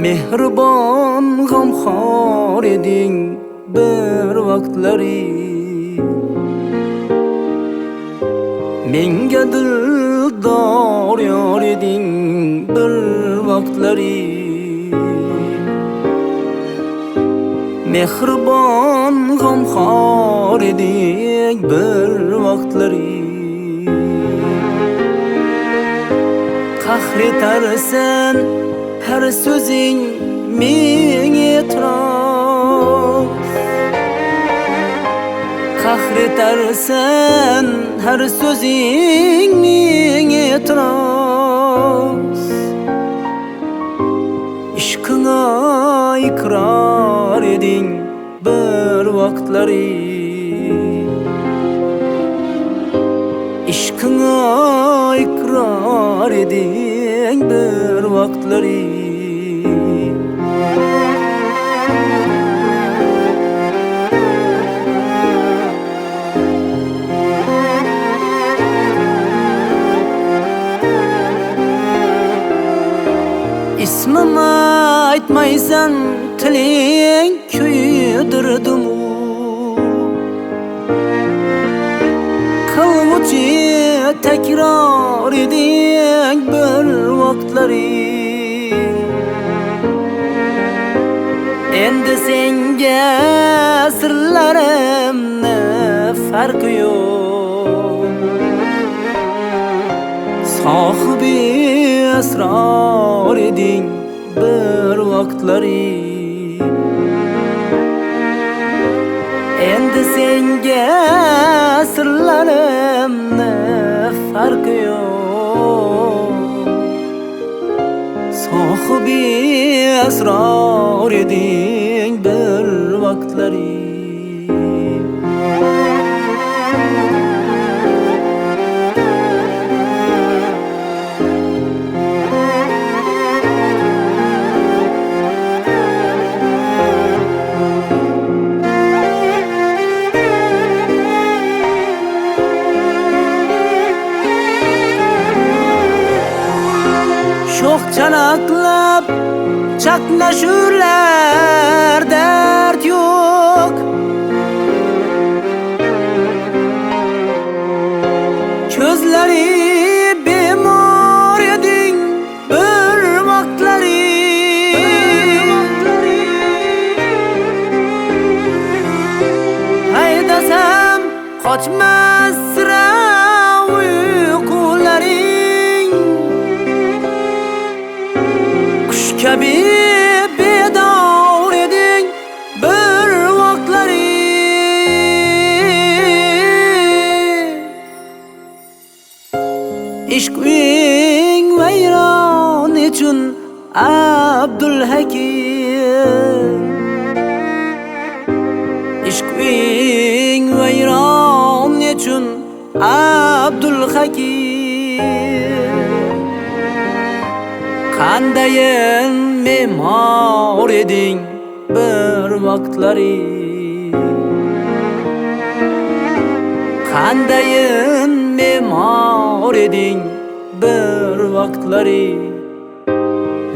Mehribon g'amxor eding bir vaqtlari, menga dildor yor eding bir vaqtlari. Mehribon g'amxor eding bir vaqtlari, qahr etarsan her sözing menga e'tiroz. Qahr etarsan her sözing menga e'tiroz. Ishqingga iqror eding bir vaqtlari, ishqingga iqror eding bir vaqtlari. İsmimi aytmaysan tiling kuydirdimu, qilg'uchi takror eding bir vaqtlari. Endi senga sirlarimni farqi yo'q, sohibi asror eding bir vaqtlari. Endi senga sirlarimni farqi yo'q, sohibi asror eding bir vaqtlari. Sho'x chanaqlab chaqnashurlar dard yo'q, ko'zlari bemor eding bir vaqtlari. Haydasam qochmas sira uyqularing, qush kabi bedor eding bir vaqtlari. Ishq uying vayron uchun Abdulhakim, ishq uying vayron uchun Abdulhakim. Qandayin memor eding bir vaqtlari, qandayin memor eding bir vaqtlari.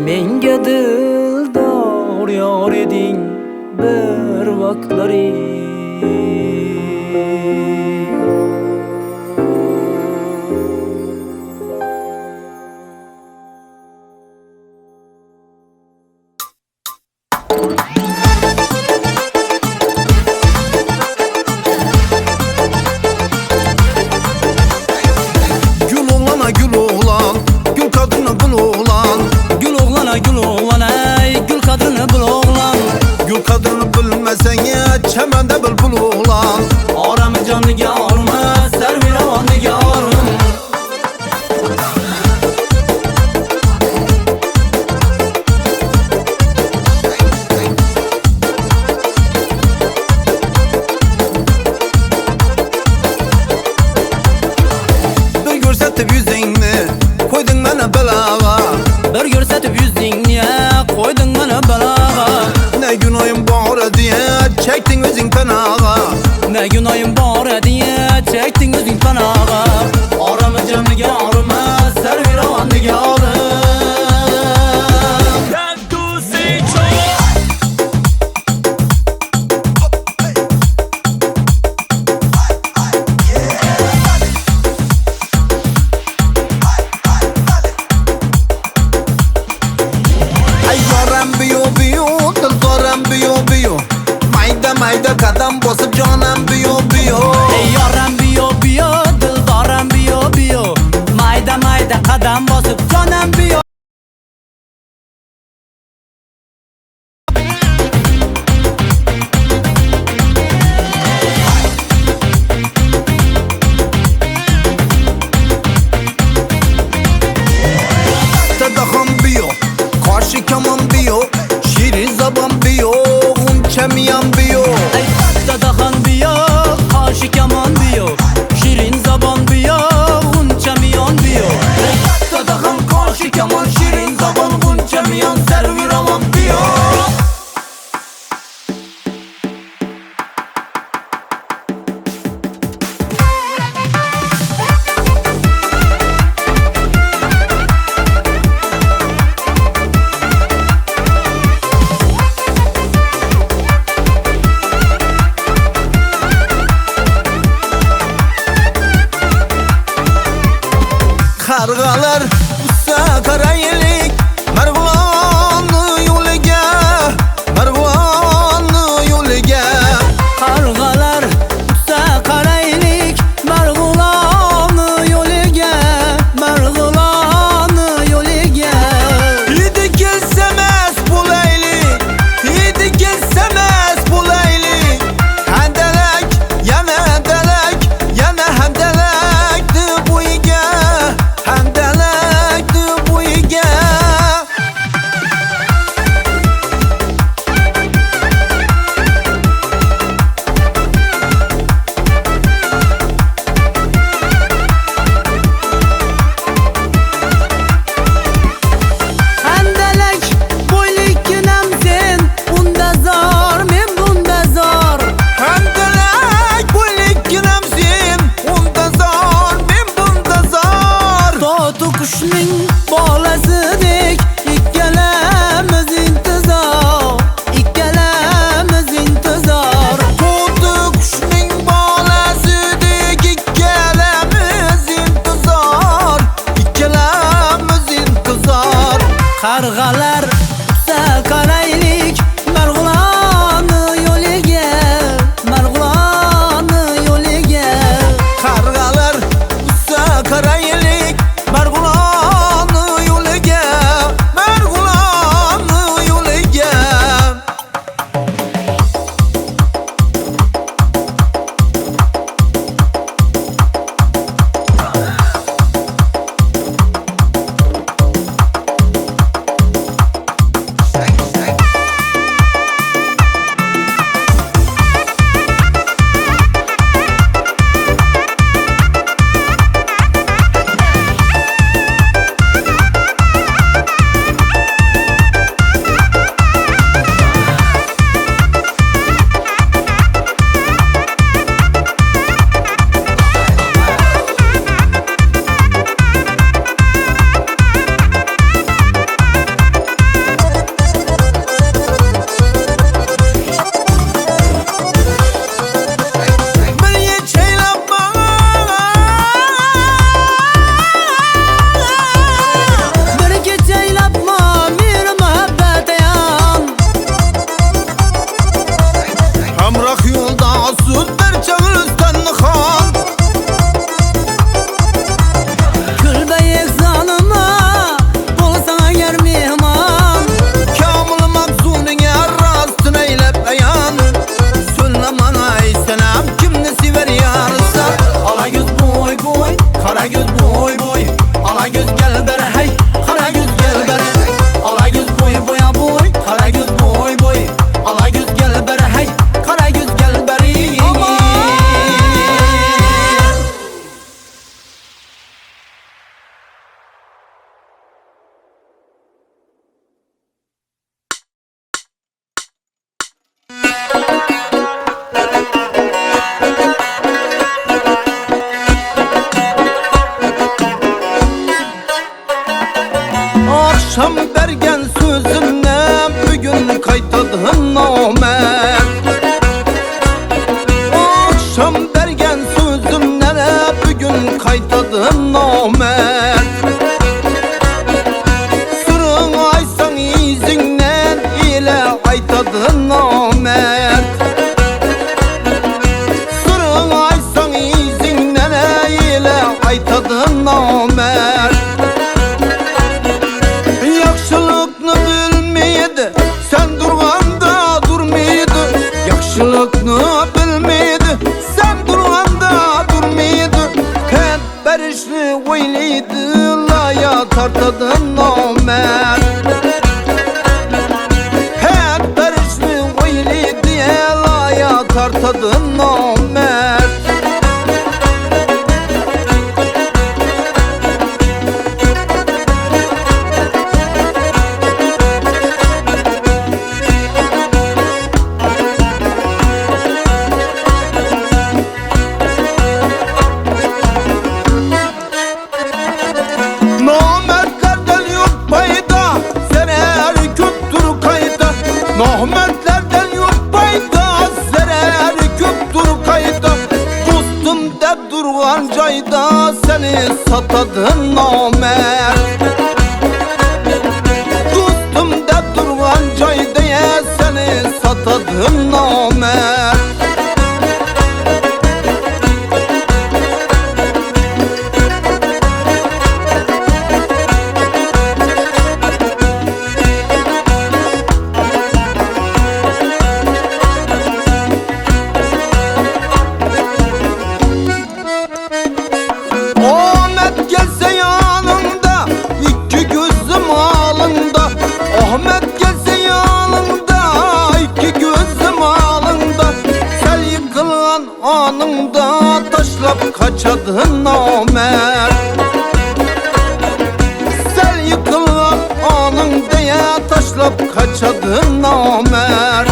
Menga dildor yor eding bir vaqtlari. Gül kadrini bilmesen ya çemende bülbül oğlan. Oramı canlıga orma sarvi ravoniga orim. Bir görsatib yüzingni qo'yding mana belaga, Bir ko'rsatib yuzingni qo'yding mana belaga. ne gunoyim bor diye çektin o'zing panaga, ne gunoyim bor diye çektin o'zing panaga. Orami jamliga orima sarvi ravoniga orim. canım biyo biyo. Ey yorim biyo biyo, dildorim biyo biyo, mayda mayda qadam bosib jonim biyo. Tadaham biyo, karşı kaman biyo, şirin zaban biyo, unçamayan biyo. Ey dadaxon biyo, qoshi kamon biyo, shirin zabon biyo, g'unchamiyon biyo. Ey dadaxon qoshi kamon, shirin zabon, g'unchamiyon, sarviramon biyo. Kargalar usta karaylik, Marg'ilonni yo'liga, Marg'ilonni yo'liga. Qarg'alar tutsa qaraylik, Marg'ilonni yo'liga, Marg'ilonni yo'liga. Hidi kelsamas bo'laylik, hidi kelsamas bo'laylik. Handalak, yana handalak, yana handalakni bo'yiga, handalakni bo'yiga. Handalak bo'ylikkinam sen, unda zor, men bunda zor. Handalak bo'ylikkinam sen, unda zor, men bunda zor. Totu qushning bolasidek, ikkalamiz intizor, ikkalamiz intizor. To'ti qushning bolasidek, ikkalamiz intizor, ikkalamiz intizor. Qarg'alar tutsa qaraylik, Marg'ilonni yo'liga, Marg'ilonni yo'liga. Qarg'alar usta qaraylik, Marg'ilonni yo'liga, Marg'ilonni yo'liga. Bir yecheylab bana, Bir kechaylab mer muhabbat ayon, hamroh yo'lda sud bir chag'listan xon. kulbayek zonima, bo'lsang agar mehmon. Kamil mavzuning rostini aylab ayon. So'zlaman ay sanam kimni sevar yarsan. Ala göz boy boy, qara göz boy boy, ala göz gelber hey, qara göz gelber. Ala göz boy boy boy, qara göz boy boy, ala göz gelber hey, qara göz gelber. Akşam bergen sözümle bugün kaytadım nomerd. Akşam bergen sözümle bugün kaytadım nomerd. Sırın aysan izinden ile aytadım nomerd. satadın namer. Hep perişli uyli diye laya tartadın namer. Namertlerden yok payda, zarar köptür kayda. Namertlerden yok payda, zarar köptür kayda. Dostum de durgan cayda, seni satadın namert. Dostum de durgan cayda, seni satadın namert. Ahmet gelse yanında, iki gözüm alında. Ahmet gelse yanında, iki gözüm alında. Sel yıkılan anında, taşlap kaçadın namert. Sel yıkılan anında, taşlap kaçadın namert.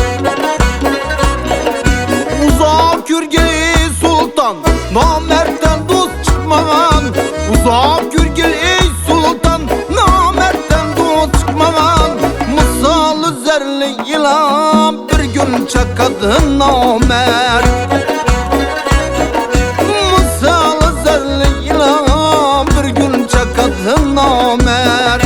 Uzak yürgeli sultan, namertten dost çıkmagan. Uzak yürgel ey sultan, namertten dost çıkmagan. Misalı zerli ilan, bir gün çakadın namert. Misalı zerli ilan, bir gün çakadın namert.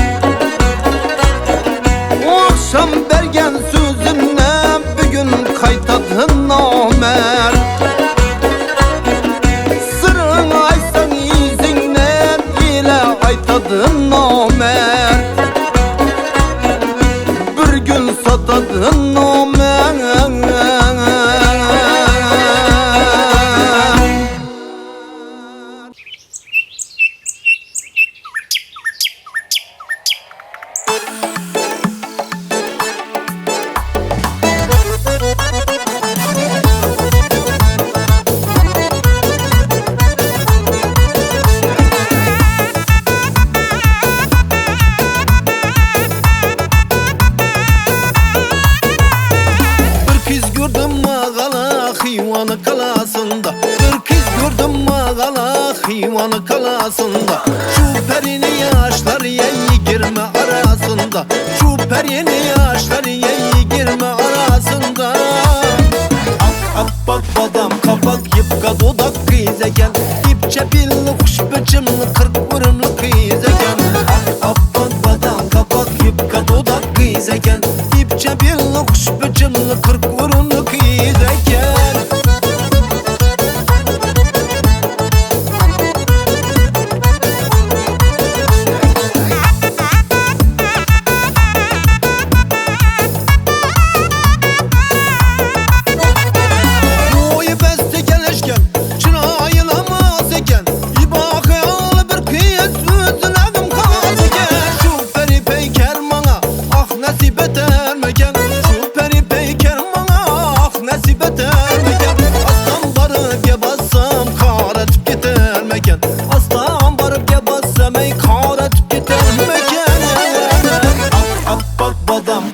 Akşam bergen sözüne, bir gün kaytadın namert. Aytadın namert, bir gün satadın namert. Hıyvanı kalasında, bir kız gördüm mağala hıyvanı kalasında. Şu perini yaşlar yeyi girme arasında, şu perini yaşlar yeyi girme arasında. Ak ak bak badam kapak yıpka dudak kız eken, ipçe billi kuş biçimli 40 vurumlu kız eken. Ak ak bak badam kapak yıpka dudak kız eken, ipçe billi kuş biçimli 40 vurumlu kız eken.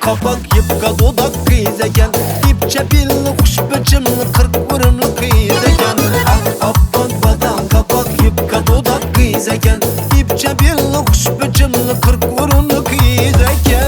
Kapak yıpka dudak kız eken, ipçe billi kuş biçimli 40 vurumlu kız eken. Ak badam kapak yıpka dudak kız eken, ipçe billi kuş biçimli 40 vurumlu kız eken.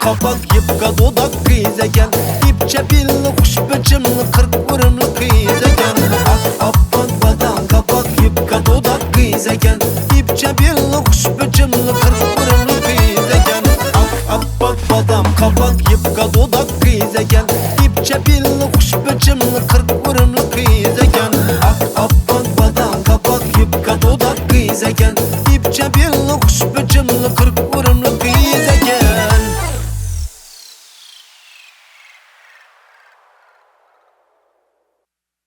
Kapak yıpka dudak kız eken, teyzeken İpçe bir